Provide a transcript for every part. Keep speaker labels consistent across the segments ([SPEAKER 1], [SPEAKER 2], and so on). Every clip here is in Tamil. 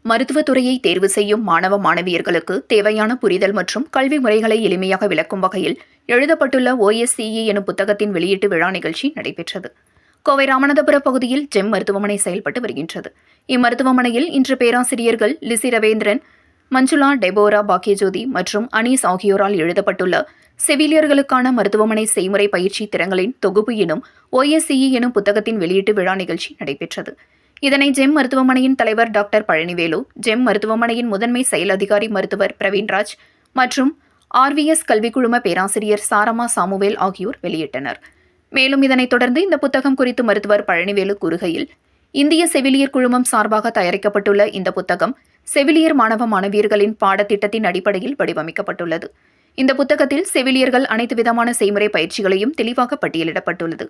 [SPEAKER 1] மருத்துவத்துறையை தேர்வு செய்யும் மாணவ மாணவியர்களுக்கு தேவையான புரிதல் மற்றும் கல்வி முறைகளை எளிமையாக விளக்கும் வகையில் எழுதப்பட்டுள்ள OSCE எனும் புத்தகத்தின் வெளியீட்டு விழா நிகழ்ச்சி நடைபெற்றது. கோவை ராமநாதபுர பகுதியில் ஜெம் மருத்துவமனை செயல்பட்டு வருகின்றது. இம்மருத்துவமனையில் இன்று பேராசிரியர்கள் லிசி ரவேந்திரன், மஞ்சுளா, டெபோரா, பாக்கியஜோதி மற்றும் அனீஸ் ஆகியோரால் எழுதப்பட்டுள்ள செவிலியர்களுக்கான மருத்துவமனை செய்முறை பயிற்சி திறன்களின் தொகுப்பு எனும் OSCE எனும் புத்தகத்தின் வெளியீட்டு விழா நிகழ்ச்சி நடைபெற்றது. இதனை ஜெம் மருத்துவமனையின் தலைவர் டாக்டர் பழனிவேலு, ஜெம் மருத்துவமனையின் முதன்மை செயல் அதிகாரி மருத்துவர் பிரவீன்ராஜ் மற்றும் RVS கல்வி குழும பேராசிரியர் சாரமா சாமுவேல் ஆகியோர் வெளியிட்டனர். மேலும் இதனைத் தொடர்ந்து இந்த புத்தகம் குறித்து மருத்துவர் பழனிவேலு கூறுகையில், இந்திய செவிலியர் குழுமம் சார்பாக தயாரிக்கப்பட்டுள்ள இந்த புத்தகம் செவிலியர் மாணவ மாணவியர்களின் பாடத்திட்டத்தின் அடிப்படையில் வடிவமைக்கப்பட்டுள்ளது. இந்த புத்தகத்தில் செவிலியர்கள் அனைத்து விதமான செய்முறை பயிற்சிகளையும் தெளிவாக பட்டியலிடப்பட்டுள்ளது.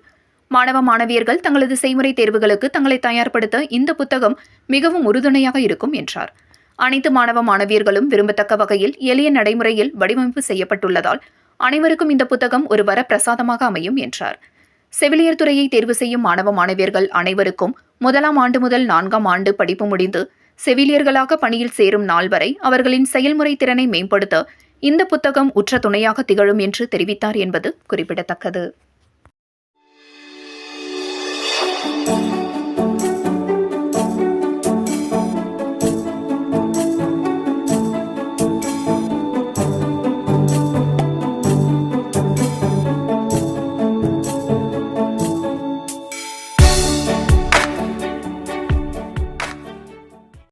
[SPEAKER 1] மாணவ மாணவியர்கள் தங்களது செய்முறை தேர்வுகளுக்கு தங்களை தயார்படுத்த இந்த புத்தகம் மிகவும் உறுதுணையாக இருக்கும் என்றார். அனைத்து மாணவ மாணவியர்களும் விரும்பத்தக்க வகையில் எளிய நடைமுறையில் வடிவமைப்பு செய்யப்பட்டுள்ளதால் அனைவருக்கும் இந்த புத்தகம் ஒரு வரப்பிரசாதமாக அமையும் என்றார். செவிலியர் துறையை தேர்வு செய்யும் மாணவ மாணவியர்கள் அனைவருக்கும் 1ஆம் ஆண்டு முதல் 4ஆம் ஆண்டு படிப்பு முடிந்து செவிலியர்களாக பணியில் சேரும் நாள் வரை அவர்களின் செயல்முறை திறனை மேம்படுத்த இந்த புத்தகம் உற்ற துணையாக திகழும் என்று தெரிவித்தார் என்பது குறிப்பிடத்தக்கது.